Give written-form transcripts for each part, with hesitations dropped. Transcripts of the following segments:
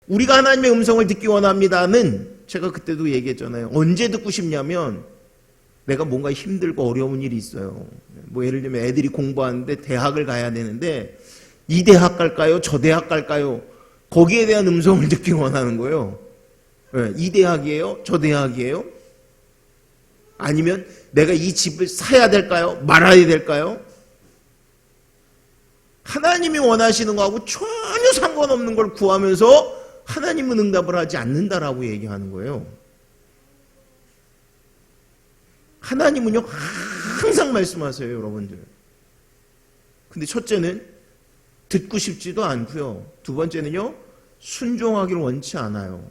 우리가 하나님의 음성을 듣기 원합니다는 제가 그때도 얘기했잖아요. 언제 듣고 싶냐면 내가 뭔가 힘들고 어려운 일이 있어요. 뭐 예를 들면 애들이 공부하는데 대학을 가야 되는데 이 대학 갈까요? 저 대학 갈까요? 거기에 대한 음성을 듣기 원하는 거예요. 이 대학이에요? 저 대학이에요? 아니면 내가 이 집을 사야 될까요? 말아야 될까요? 하나님이 원하시는 거하고 전혀 상관없는 걸 구하면서 하나님은 응답을 하지 않는다라고 얘기하는 거예요. 하나님은요 항상 말씀하세요, 여러분들. 근데 첫째는 듣고 싶지도 않고요. 두 번째는요 순종하기를 원치 않아요.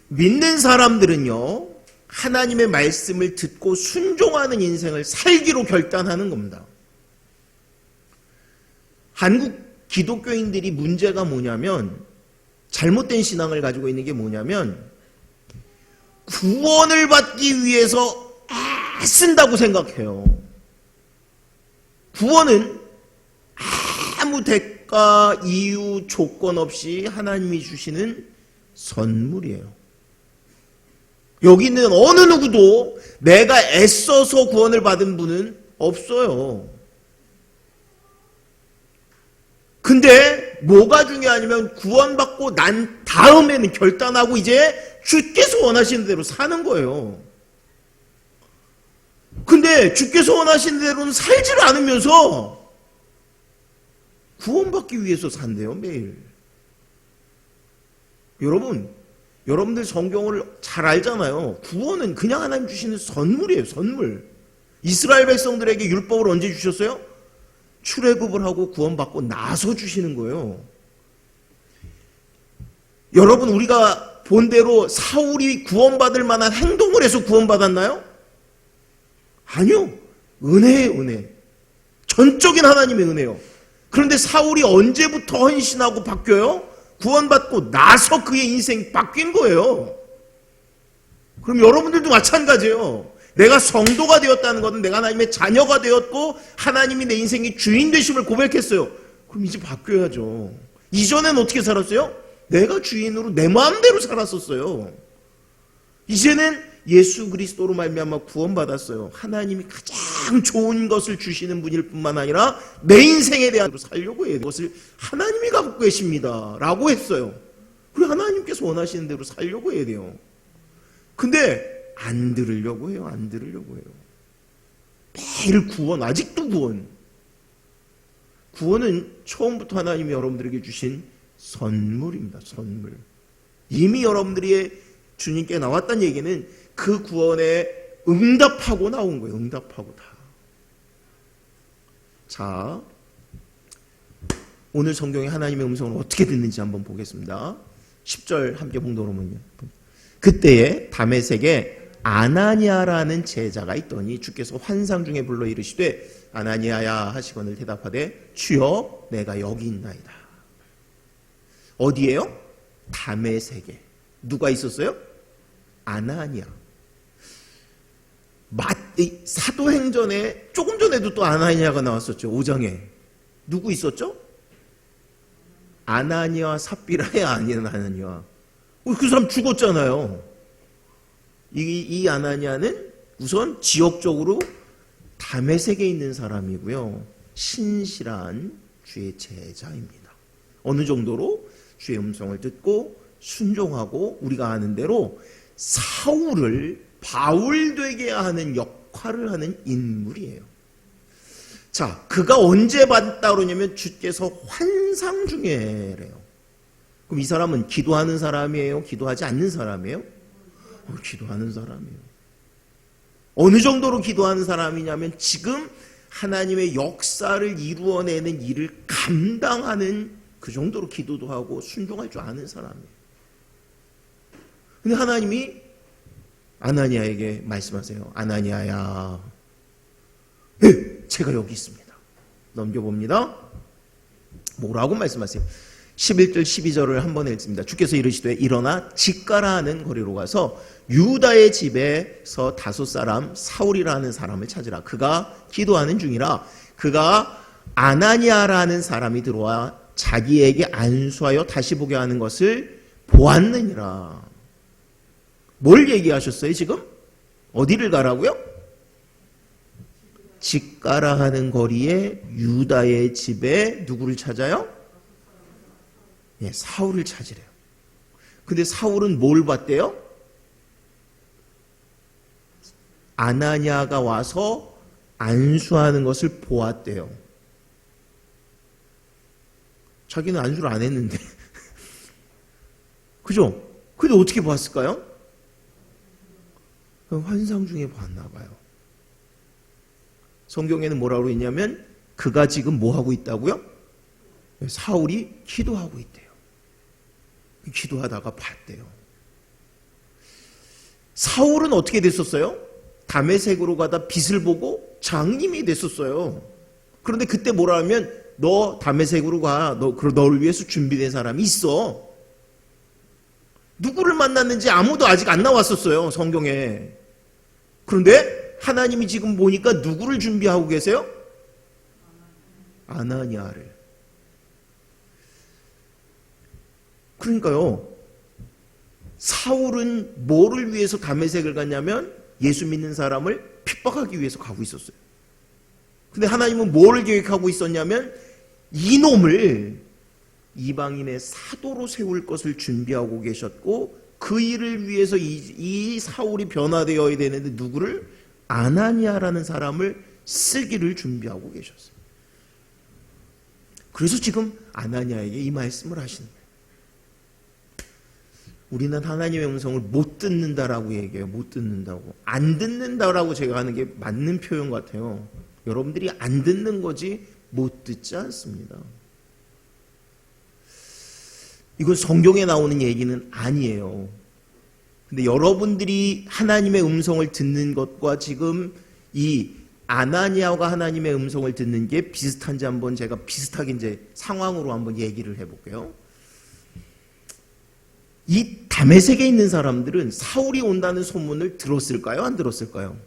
믿는 사람들은요 하나님의 말씀을 듣고 순종하는 인생을 살기로 결단하는 겁니다. 한국 기독교인들이 문제가 뭐냐면, 잘못된 신앙을 가지고 있는 게 뭐냐면 구원을 받기 위해서 애쓴다고 생각해요. 구원은 아무 대가, 이유, 조건 없이 하나님이 주시는 선물이에요. 여기 있는 어느 누구도 내가 애써서 구원을 받은 분은 없어요. 근데 뭐가 중요하냐면 구원받고 난 다음에는 결단하고 이제 주께서 원하시는 대로 사는 거예요. 근데 주께서 원하시는 대로는 살지를 않으면서 구원받기 위해서 산대요, 매일. 여러분들 성경을 잘 알잖아요. 구원은 그냥 하나님 주시는 선물이에요, 선물. 이스라엘 백성들에게 율법을 언제 주셨어요? 출애굽을 하고 구원받고 나서 주시는 거예요. 여러분, 우리가 본대로 사울이 구원받을 만한 행동을 해서 구원받았나요? 아니요. 은혜예요, 은혜. 전적인 하나님의 은혜요. 그런데 사울이 언제부터 헌신하고 바뀌어요? 구원받고 나서 그의 인생이 바뀐 거예요. 그럼 여러분들도 마찬가지예요. 내가 성도가 되었다는 것은 내가 하나님의 자녀가 되었고 하나님이 내 인생의 주인 되심을 고백했어요. 그럼 이제 바뀌어야죠. 이전엔 어떻게 살았어요? 내가 주인으로 내 마음대로 살았었어요. 이제는 예수 그리스도로 말미암아 구원받았어요. 하나님이 가장 좋은 것을 주시는 분일 뿐만 아니라 내 인생에 대한 살려고 해요. 그것을 하나님이 갖고 계십니다 라고 했어요. 그리고 하나님께서 원하시는 대로 살려고 해야 돼요. 근데 안 들으려고 해요. 안 들으려고 해요. 매일 구원, 아직도 구원. 구원은 처음부터 하나님이 여러분들에게 주신 선물입니다. 선물. 이미 여러분들이 주님께 나왔다는 얘기는 그 구원에 응답하고 나온 거예요. 응답하고 다. 자, 오늘 성경에 하나님의 음성을 어떻게 듣는지 한번 보겠습니다. 10절 함께 봉독하면요. 그때에 다메섹에 아나니아라는 제자가 있더니 주께서 환상 중에 불러 이르시되 아나니아야 하시거늘 대답하되 주여 내가 여기 있나이다. 어디에요? 다메섹에. 누가 있었어요? 아나니아. 사도행전에 조금 전에도 또 아나니아가 나왔었죠. 5장에. 누구 있었죠? 아나니아 삽비라의 아나니아. 그 사람 죽었잖아요. 이 아나니아는 우선 지역적으로 다메섹에 있는 사람이고요. 신실한 주의 제자입니다. 어느 정도로 주의 음성을 듣고 순종하고 우리가 아는 대로 사울을 바울 되게 하는 역할을 하는 인물이에요. 자, 그가 언제 받았다 그러냐면 주께서 환상 중에래요. 그럼 이 사람은 기도하는 사람이에요? 기도하지 않는 사람이에요? 기도하는 사람이에요. 어느 정도로 기도하는 사람이냐면 지금 하나님의 역사를 이루어내는 일을 감당하는 그 정도로 기도도 하고 순종할 줄 아는 사람이에요. 근데 하나님이 아나니아에게 말씀하세요. 아나니아야, 제가 여기 있습니다. 넘겨봅니다. 뭐라고 말씀하세요? 11절 12절을 한번 읽습니다. 주께서 이르시되 일어나 직가라 하는 거리로 가서 유다의 집에서 다섯 사람 사울이라는 사람을 찾으라. 그가 기도하는 중이라. 그가 아나니아라는 사람이 들어와 자기에게 안수하여 다시 보게 하는 것을 보았느니라. 뭘 얘기하셨어요 지금? 어디를 가라고요? 집가라 하는 거리에 유다의 집에 누구를 찾아요? 예, 사울을 찾으래요. 근데 사울은 뭘 봤대요? 아나니아가 와서 안수하는 것을 보았대요. 자기는 안수를 안 했는데. 그죠? 근데 어떻게 봤을까요? 환상 중에 봤나 봐요. 성경에는 뭐라고 했냐면 그가 지금 뭐 하고 있다고요? 사울이 기도하고 있대요. 기도하다가 봤대요. 사울은 어떻게 됐었어요? 다메섹으로 가다 빛을 보고 장님이 됐었어요. 그런데 그때 뭐라 하면 너 다메섹으로 가. 너를 위해서 준비된 사람이 있어. 누구를 만났는지 아무도 아직 안 나왔었어요. 성경에. 그런데 하나님이 지금 보니까 누구를 준비하고 계세요? 아나니아를. 그러니까요. 사울은 뭐를 위해서 다메섹을 갔냐면 예수 믿는 사람을 핍박하기 위해서 가고 있었어요. 근데 하나님은 뭐를 계획하고 있었냐면 이놈을 이방인의 사도로 세울 것을 준비하고 계셨고 그 일을 위해서 이 사울이 변화되어야 되는데 누구를? 아나니아라는 사람을 쓰기를 준비하고 계셨어요. 그래서 지금 아나니아에게 이 말씀을 하시는 거예요. 우리는 하나님의 음성을 못 듣는다라고 얘기해요. 못 듣는다고. 안 듣는다라고 제가 하는 게 맞는 표현 같아요. 여러분들이 안 듣는 거지 못 듣지 않습니다. 이건 성경에 나오는 얘기는 아니에요. 근데 여러분들이 하나님의 음성을 듣는 것과 지금 이 아나니아가 하나님의 음성을 듣는 게 비슷한지 한번 제가 비슷하게 이제 상황으로 한번 얘기를 해볼게요. 이 다메섹에 있는 사람들은 사울이 온다는 소문을 들었을까요? 안 들었을까요?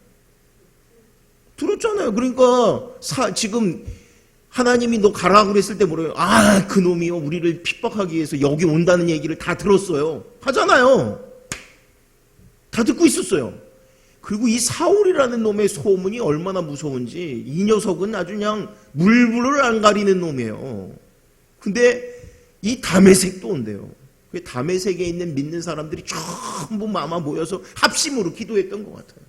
들었잖아요. 그러니까 지금 하나님이 너 가라 그랬을 때 뭐래요? 아, 그놈이요. 우리를 핍박하기 위해서 여기 온다는 얘기를 다 들었어요. 하잖아요. 다 듣고 있었어요. 그리고 이 사울이라는 놈의 소문이 얼마나 무서운지 이 녀석은 아주 그냥 물불을 안 가리는 놈이에요. 근데 이 다메섹도 온대요. 다메섹에 있는 믿는 사람들이 전부 아마 모여서 합심으로 기도했던 것 같아요.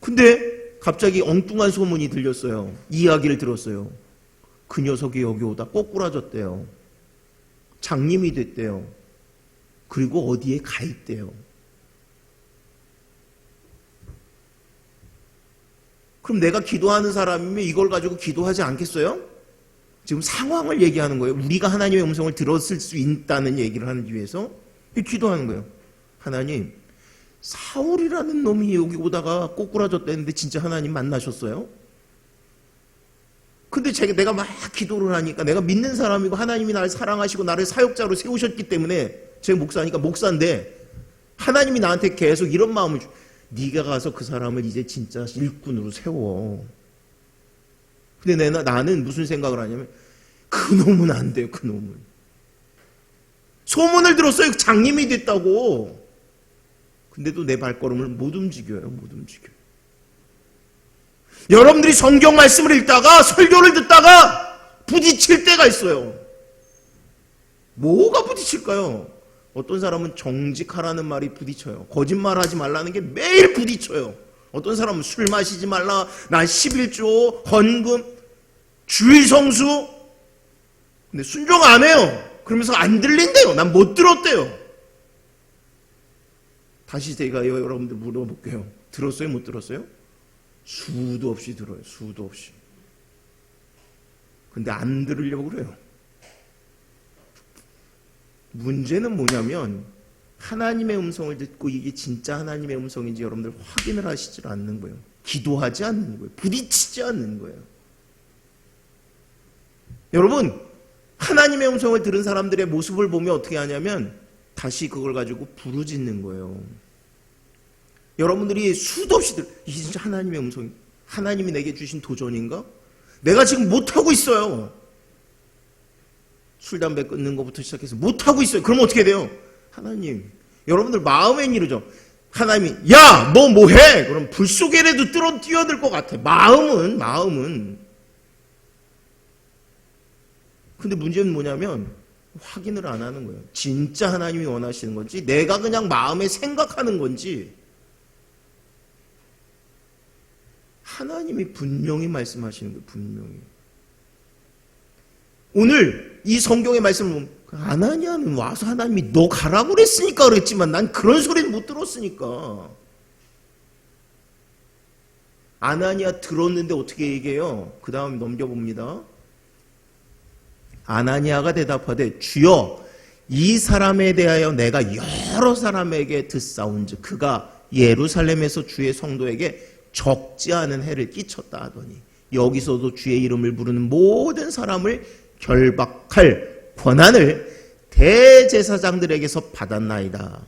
근데 갑자기 엉뚱한 소문이 들렸어요. 이야기를 들었어요. 그 녀석이 여기 오다 꼬꾸라졌대요. 장님이 됐대요. 그리고 어디에 가 있대요. 그럼 내가 기도하는 사람이면 이걸 가지고 기도하지 않겠어요? 지금 상황을 얘기하는 거예요. 우리가 하나님의 음성을 들었을 수 있다는 얘기를 하기 위해서 기도하는 거예요. 하나님, 사울이라는 놈이 여기 오다가 꼬꾸라졌다는데 진짜 하나님 만나셨어요? 근데 내가 막 기도를 하니까 내가 믿는 사람이고 하나님이 나를 사랑하시고 나를 사역자로 세우셨기 때문에 제가 목사니까 목사인데 하나님이 나한테 계속 이런 마음을 네가 가서 그 사람을 이제 진짜 일꾼으로 세워. 근데 나는 무슨 생각을 하냐면 그놈은 안 돼요. 그놈은. 소문을 들었어요. 장님이 됐다고. 근데도 내 발걸음을 못 움직여요. 못 움직여요. 여러분들이 성경 말씀을 읽다가 설교를 듣다가 부딪힐 때가 있어요. 뭐가 부딪힐까요? 어떤 사람은 정직하라는 말이 부딪혀요. 거짓말하지 말라는 게 매일 부딪혀요. 어떤 사람은 술 마시지 말라, 난 11조, 헌금, 주일 성수. 근데 순종 안 해요. 그러면서 안 들린대요. 난 못 들었대요. 다시 제가 여러분들 물어볼게요. 들었어요? 못 들었어요? 수도 없이 들어요. 수도 없이. 근데 안 들으려고 그래요. 문제는 뭐냐면 하나님의 음성을 듣고 이게 진짜 하나님의 음성인지 여러분들 확인을 하시질 않는 거예요. 기도하지 않는 거예요. 부딪히지 않는 거예요. 여러분, 하나님의 음성을 들은 사람들의 모습을 보면 어떻게 하냐면 다시 그걸 가지고 부르짖는 거예요. 여러분들이 수도 없이 이게 진짜 하나님의 음성, 하나님이 내게 주신 도전인가? 내가 지금 못하고 있어요. 술, 담배 끊는 것부터 시작해서 못하고 있어요. 그럼 어떻게 돼요? 하나님, 여러분들 마음엔 이러죠. 하나님이 야, 너 뭐해? 그럼 불 속에라도 뛰어들 것 같아. 마음은. 근데 문제는 뭐냐면 확인을 안 하는 거예요. 진짜 하나님이 원하시는 건지 내가 그냥 마음에 생각하는 건지. 하나님이 분명히 말씀하시는 거예요. 분명히. 오늘 이 성경의 말씀을 보면 아나니아는 와서 하나님이 너 가라고 그랬으니까 그랬지만 난 그런 소리는 못 들었으니까. 아나니아 들었는데 어떻게 얘기해요? 그 다음 넘겨봅니다. 아나니아가 대답하되 주여 이 사람에 대하여 내가 여러 사람에게 듣사온즉 그가 예루살렘에서 주의 성도에게 적지 않은 해를 끼쳤다 하더니 여기서도 주의 이름을 부르는 모든 사람을 결박할 권한을 대제사장들에게서 받았나이다.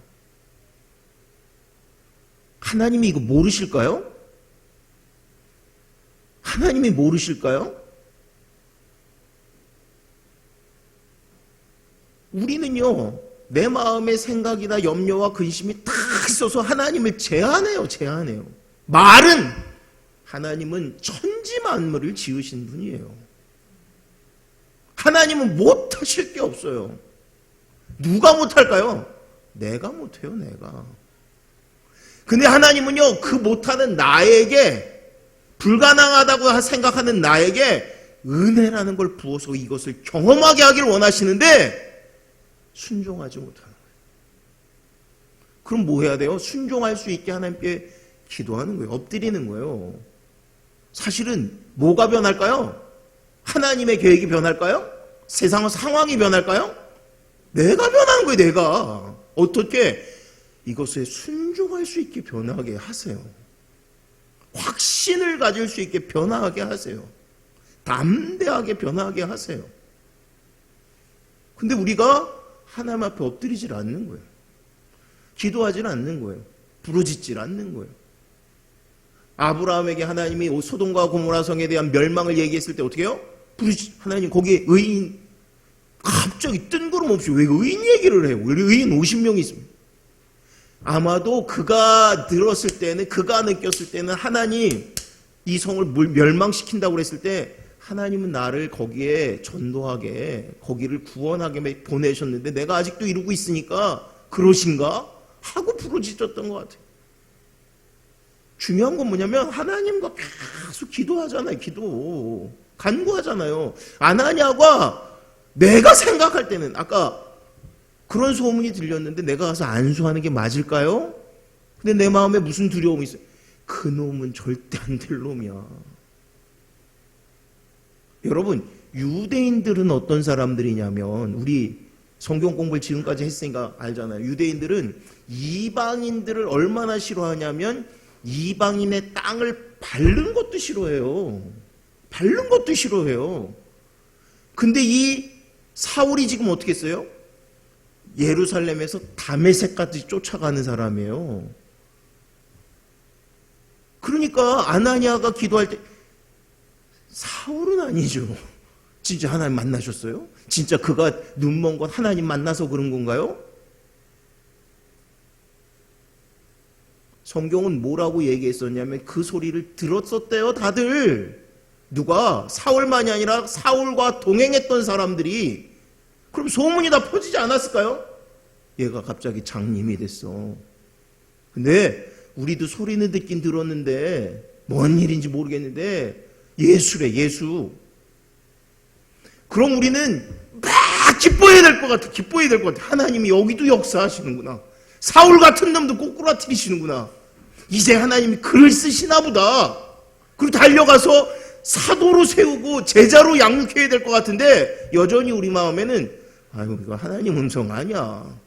하나님이 이거 모르실까요? 하나님이 모르실까요? 우리는요, 내 마음의 생각이나 염려와 근심이 다 있어서 하나님을 제한해요. 말은 하나님은 천지 만물을 지으신 분이에요. 하나님은 못하실 게 없어요. 누가 못할까요? 내가 못해요, 내가. 근데 하나님은요, 그 못하는 나에게, 불가능하다고 생각하는 나에게 은혜라는 걸 부어서 이것을 경험하게 하기를 원하시는데 순종하지 못하는 거예요. 그럼 뭐 해야 돼요? 순종할 수 있게 하나님께 기도하는 거예요. 엎드리는 거예요. 사실은 뭐가 변할까요? 하나님의 계획이 변할까요? 세상 상황이 변할까요? 내가 변하는 거예요. 내가. 어떻게? 이것에 순종할 수 있게 변하게 하세요. 확신을 가질 수 있게 변하게 하세요. 담대하게 변하게 하세요. 근데 우리가 하나님 앞에 엎드리질 않는 거예요. 기도하질 않는 거예요. 부르짖질 않는 거예요. 아브라함에게 하나님이 소돔과 고모라 성에 대한 멸망을 얘기했을 때 어떻게 해요? 하나님 거기에 의인 갑자기 뜬구름없이 왜 의인 얘기를 해요? 왜 의인 50명이 있습니다. 아마도 그가 들었을 때는, 그가 느꼈을 때는 하나님 이 성을 멸망시킨다고 그랬을 때 하나님은 나를 거기에 전도하게, 거기를 구원하게 보내셨는데 내가 아직도 이러고 있으니까 그러신가? 하고 부르짖었던 것 같아요. 중요한 건 뭐냐면 하나님과 계속 기도하잖아요. 기도. 간구하잖아요. 아나니아가 내가 생각할 때는 아까 그런 소문이 들렸는데 내가 가서 안수하는 게 맞을까요? 근데 내 마음에 무슨 두려움이 있어요? 그 놈은 절대 안 될 놈이야. 여러분, 유대인들은 어떤 사람들이냐면, 우리 성경 공부를 지금까지 했으니까 알잖아요. 유대인들은 이방인들을 얼마나 싫어하냐면 이방인의 땅을 밟는 것도 싫어해요. 밟는 것도 싫어해요. 근데 이 사울이 지금 어떻게 했어요? 예루살렘에서 다메섹까지 쫓아가는 사람이에요. 그러니까 아나니아가 기도할 때 사울은 아니죠. 진짜 하나님 만나셨어요? 진짜 그가 눈먼 건 하나님 만나서 그런 건가요? 성경은 뭐라고 얘기했었냐면 그 소리를 들었었대요, 다들. 누가? 사울만이 아니라 사울과 동행했던 사람들이. 그럼 소문이 다 퍼지지 않았을까요? 얘가 갑자기 장님이 됐어. 근데 우리도 소리는 듣긴 들었는데 뭔 일인지 모르겠는데 예수래, 예수. 그럼 우리는 막 기뻐해야 될 것 같아. 기뻐해야 될 것 같아. 하나님이 여기도 역사하시는구나. 사울 같은 놈도 꼬꾸라뜨리시는구나. 이제 하나님이 글을 쓰시나 보다. 그리고 달려가서 사도로 세우고 제자로 양육해야 될 것 같은데 여전히 우리 마음에는 아이고 이거 하나님 음성 아니야.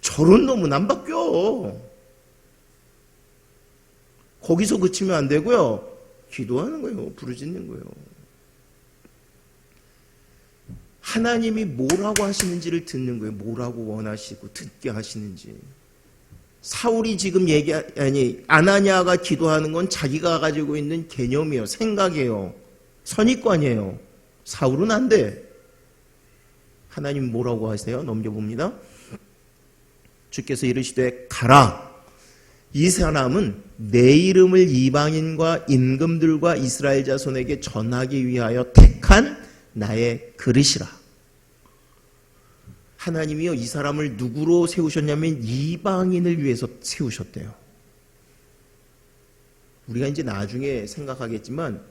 저런 놈은 안 바뀌어. 거기서 그치면 안 되고요. 기도하는 거예요. 부르짖는 거예요. 하나님이 뭐라고 하시는지를 듣는 거예요. 뭐라고 원하시고 듣게 하시는지. 사울이 지금 아나니아가 기도하는 건 자기가 가지고 있는 개념이에요. 생각이에요. 선입관이에요. 사울은 안 돼. 하나님 뭐라고 하세요? 넘겨봅니다. 주께서 이르시되 가라. 이 사람은 내 이름을 이방인과 임금들과 이스라엘 자손에게 전하기 위하여 택한 나의 그릇이라. 하나님이요, 이 사람을 누구로 세우셨냐면 이방인을 위해서 세우셨대요. 우리가 이제 나중에 생각하겠지만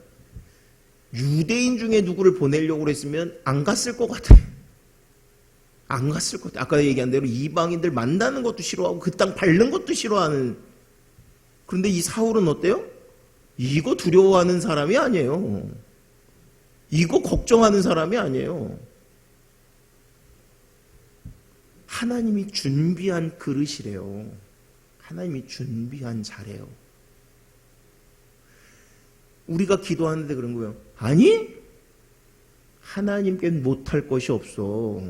유대인 중에 누구를 보내려고 그랬으면 안 갔을 것 같아요. 안 갔을 것 같아요. 아까 얘기한 대로 이방인들 만나는 것도 싫어하고 그 땅 밟는 것도 싫어하는. 그런데 이 사울은 어때요? 이거 두려워하는 사람이 아니에요. 이거 걱정하는 사람이 아니에요. 하나님이 준비한 그릇이래요. 하나님이 준비한 자래요. 우리가 기도하는데 그런 거예요. 아니, 하나님께 못할 것이 없어.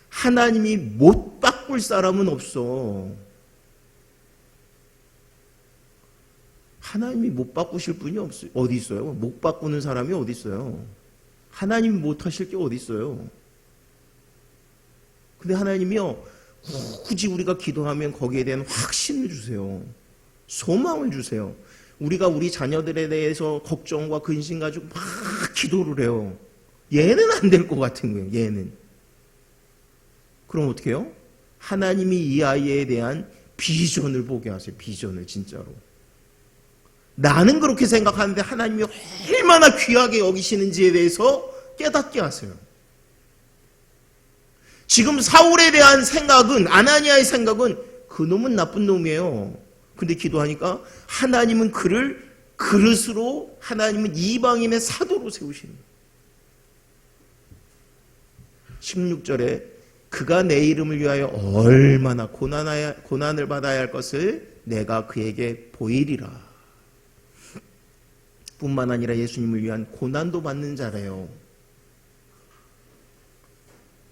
하나님이 못 바꿀 사람은 없어. 하나님이 못 바꾸실 분이 어디 있어요? 못 바꾸는 사람이 어디 있어요? 하나님이 못 하실 게 어디 있어요? 근데 하나님이요, 굳이 우리가 기도하면 거기에 대한 확신을 주세요. 소망을 주세요. 우리가 우리 자녀들에 대해서 걱정과 근심 가지고 막 기도를 해요. 얘는 안 될 것 같은 거예요. 얘는. 그럼 어떻게 해요? 하나님이 이 아이에 대한 비전을 보게 하세요. 비전을 진짜로. 나는 그렇게 생각하는데 하나님이 얼마나 귀하게 여기시는지에 대해서 깨닫게 하세요. 지금 사울에 대한 생각은, 아나니아의 생각은 그놈은 나쁜 놈이에요. 근데 기도하니까 하나님은 그를 그릇으로, 하나님은 이방인의 사도로 세우시는 거예요. 16절에 그가 내 이름을 위하여 얼마나 고난을 받아야 할 것을 내가 그에게 보이리라. 뿐만 아니라 예수님을 위한 고난도 받는 자래요.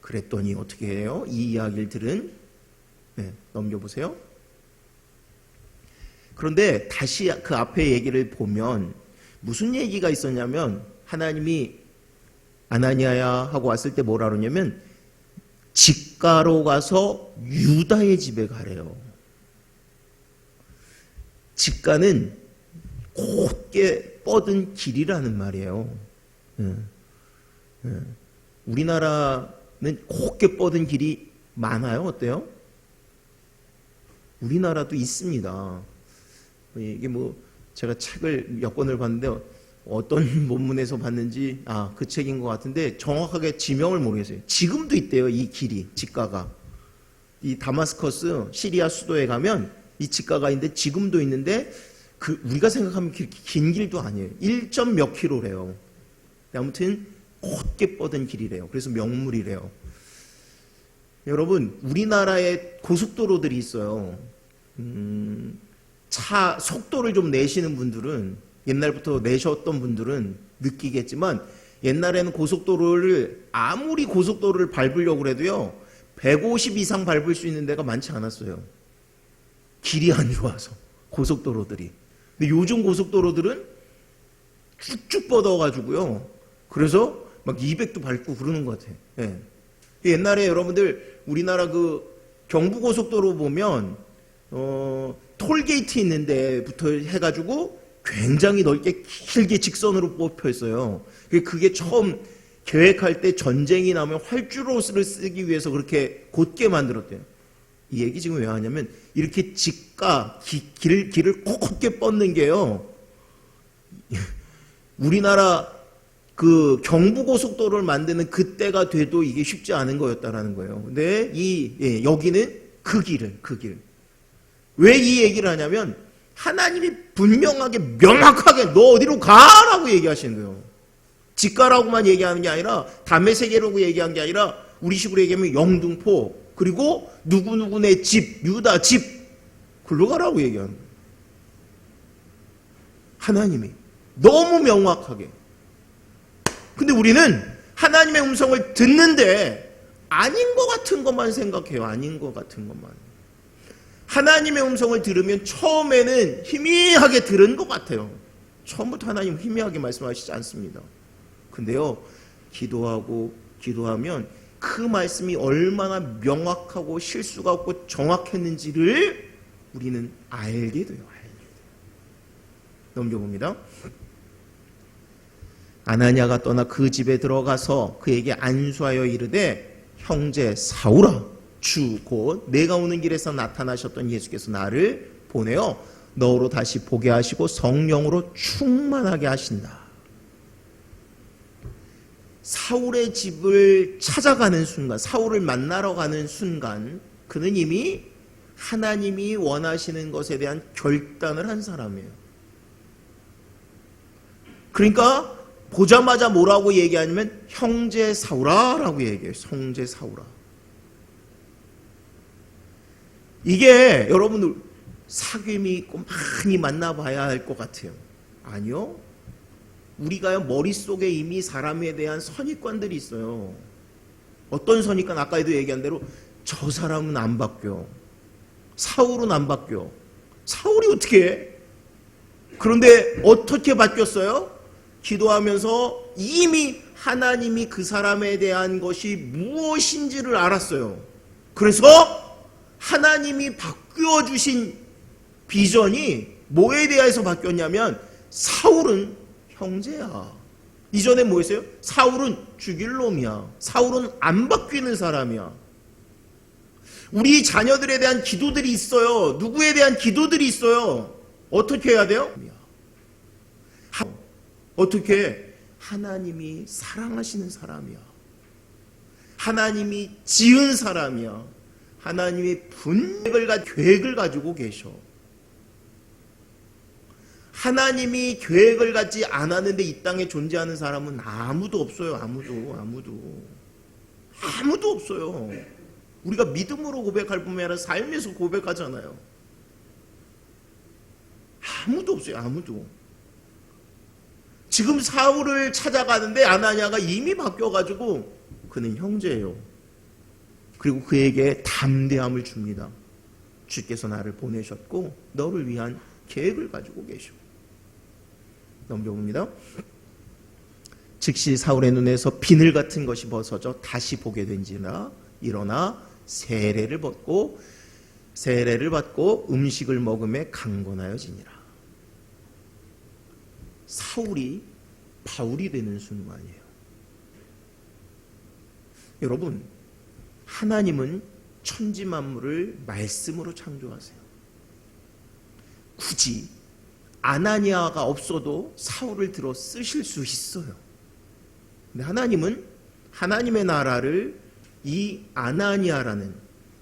그랬더니 어떻게 해요? 이 이야기를 들은, 넘겨보세요. 그런데 다시 그 앞에 얘기를 보면 무슨 얘기가 있었냐면, 하나님이 아나니아야 하고 왔을 때 뭐라 그러냐면 직가로 가서 유다의 집에 가래요. 직가는 곧게 뻗은 길이라는 말이에요. 우리나라는 곧게 뻗은 길이 많아요. 어때요? 우리나라도 있습니다. 이게 뭐 제가 책을 몇 권을 봤는데 어떤 본문에서 봤는지 그 책인 것 같은데 정확하게 지명을 모르겠어요. 지금도 있대요. 이 길이, 직가가. 이 다마스커스 시리아 수도에 가면 이 직가가 있는데 지금도 있는데 우리가 생각하면 긴 길도 아니에요. 1점 몇 킬로래요. 아무튼 곧게 뻗은 길이래요. 그래서 명물이래요. 여러분, 우리나라에 고속도로들이 있어요. 차 속도를 좀 내시는 분들은, 옛날부터 내셨던 분들은 느끼겠지만, 옛날에는 고속도로를 아무리 고속도로를 밟으려고 해도요 150 이상 밟을 수 있는 데가 많지 않았어요. 길이 안 좋아서, 고속도로들이. 근데 요즘 고속도로들은 쭉쭉 뻗어가지고요, 그래서 막 200도 밟고 그러는 것 같아요. 예. 옛날에 여러분들 우리나라 그 경부고속도로 보면 톨게이트 있는 데부터 해가지고 굉장히 넓게 길게 직선으로 뽑혀 있어요. 그게 처음 계획할 때 전쟁이 나면 활주로를 쓰기 위해서 그렇게 곧게 만들었대요. 이 얘기 지금 왜 하냐면, 이렇게 직가 길을 곧게 뻗는 게요, 우리나라 그 경부고속도로를 만드는 그때가 돼도 이게 쉽지 않은 거였다라는 거예요. 근데 여기는 그 길. 왜 이 얘기를 하냐면, 하나님이 분명하게 명확하게 너 어디로 가라고 얘기하시는 거예요. 직가라고만 얘기하는 게 아니라, 담의 세계라고 얘기한 게 아니라, 우리 식으로 얘기하면 영등포, 그리고 누구누구네 집, 유다 집, 글로 가라고 얘기하는 거예요. 하나님이 너무 명확하게. 근데 우리는 하나님의 음성을 듣는데 아닌 것 같은 것만 생각해요. 아닌 것 같은 것만. 하나님의 음성을 들으면 처음에는 희미하게 들은 것 같아요. 처음부터 하나님 희미하게 말씀하시지 않습니다. 근데요, 기도하면 그 말씀이 얼마나 명확하고 실수가 없고 정확했는지를 우리는 알게 돼요. 넘겨봅니다. 아나니아가 떠나 그 집에 들어가서 그에게 안수하여 이르되 형제 사울아, 주 곧 내가 오는 길에서 나타나셨던 예수께서 나를 보내어 너로 다시 보게 하시고 성령으로 충만하게 하신다. 사울의 집을 찾아가는 순간, 사울을 만나러 가는 순간 그는 이미 하나님이 원하시는 것에 대한 결단을 한 사람이에요. 그러니까 보자마자 뭐라고 얘기하냐면 형제 사울아 라고 얘기해요. 형제 사울아. 이게 여러분들 사귐이 있고 많이 만나봐야 할 것 같아요. 아니요. 우리가 머릿속에 이미 사람에 대한 선입관들이 있어요. 어떤 선입관? 아까도 얘기한 대로 저 사람은 안 바뀌어. 사울은 안 바뀌어. 사울이 어떻게 해? 그런데 어떻게 바뀌었어요? 기도하면서 이미 하나님이 그 사람에 대한 것이 무엇인지를 알았어요. 그래서 하나님이 바뀌어 주신 비전이 뭐에 대해서 바뀌었냐면 사울은 형제야. 이전에 뭐였어요? 사울은 죽일 놈이야. 사울은 안 바뀌는 사람이야. 우리 자녀들에 대한 기도들이 있어요. 누구에 대한 기도들이 있어요. 어떻게 해야 돼요? 어떻게? 하나님이 사랑하시는 사람이야. 하나님이 지은 사람이야. 하나님이 계획을 가지고 계셔. 하나님이 계획을 갖지 않았는데 이 땅에 존재하는 사람은 아무도 없어요. 아무도 없어요. 우리가 믿음으로 고백할 뿐만 아니라 삶에서 고백하잖아요. 아무도 없어요. 아무도. 지금 사울을 찾아가는데 아나니아가 이미 바뀌어가지고 그는 형제예요. 그리고 그에게 담대함을 줍니다. 주께서 나를 보내셨고 너를 위한 계획을 가지고 계셔. 넘겨봅니다. 즉시 사울의 눈에서 비늘 같은 것이 벗어져 다시 보게 된지라 일어나 세례를 받고 음식을 먹음에 강건하여지니라. 사울이 바울이 되는 순간이에요. 여러분, 하나님은 천지 만물을 말씀으로 창조하세요. 굳이 아나니아가 없어도 사울을 들어 쓰실 수 있어요. 근데 하나님은 하나님의 나라를 이 아나니아라는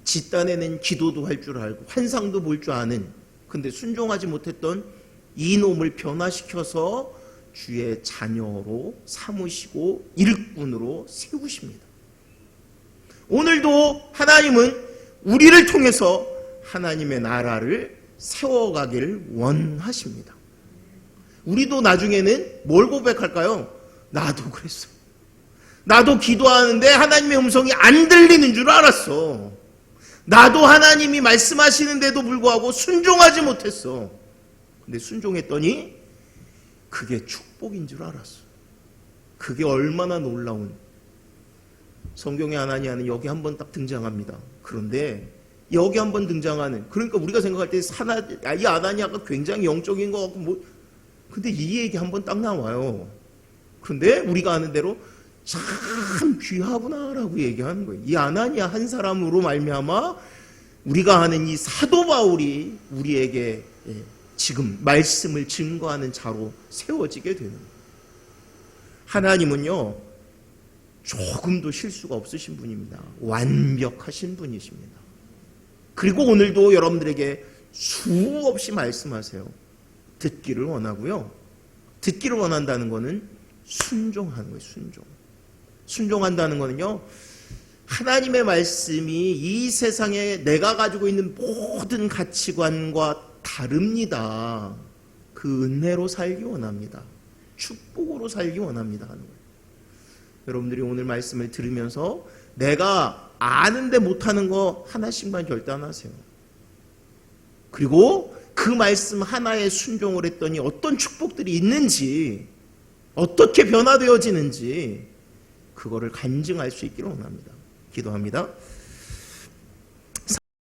짓단에는 기도도 할 줄 알고 환상도 볼 줄 아는, 근데 순종하지 못했던 이놈을 변화시켜서 주의 자녀로 삼으시고 일꾼으로 세우십니다. 오늘도 하나님은 우리를 통해서 하나님의 나라를 세워가기를 원하십니다. 우리도 나중에는 뭘 고백할까요? 나도 그랬어. 나도 기도하는데 하나님의 음성이 안 들리는 줄 알았어. 나도 하나님이 말씀하시는데도 불구하고 순종하지 못했어. 근데 순종했더니 그게 축복인 줄 알았어. 그게 얼마나 놀라운. 성경의 아나니아는 여기 한번 딱 등장합니다. 그런데 여기 한번 등장하는, 그러니까 우리가 생각할 때 이 아나니아가 굉장히 영적인 것 같고 근데 이 얘기 한번 딱 나와요. 그런데 우리가 아는 대로 참 귀하구나라고 얘기하는 거예요. 이 아나니아 한 사람으로 말미암아 우리가 아는 이 사도 바울이 우리에게 지금 말씀을 증거하는 자로 세워지게 되는 거예요. 하나님은요, 조금도 실수가 없으신 분입니다. 완벽하신 분이십니다. 그리고 오늘도 여러분들에게 수없이 말씀하세요. 듣기를 원하고요. 듣기를 원한다는 것은 순종하는 거예요. 순종한다는 것은요, 하나님의 말씀이 이 세상에 내가 가지고 있는 모든 가치관과 다릅니다. 그 은혜로 살기 원합니다. 축복으로 살기 원합니다 하는 거예요. 여러분들이 오늘 말씀을 들으면서 내가 아는데 못하는 거 하나씩만 결단하세요. 그리고 그 말씀 하나에 순종을 했더니 어떤 축복들이 있는지, 어떻게 변화되어지는지 그거를 간증할 수 있기를 원합니다. 기도합니다.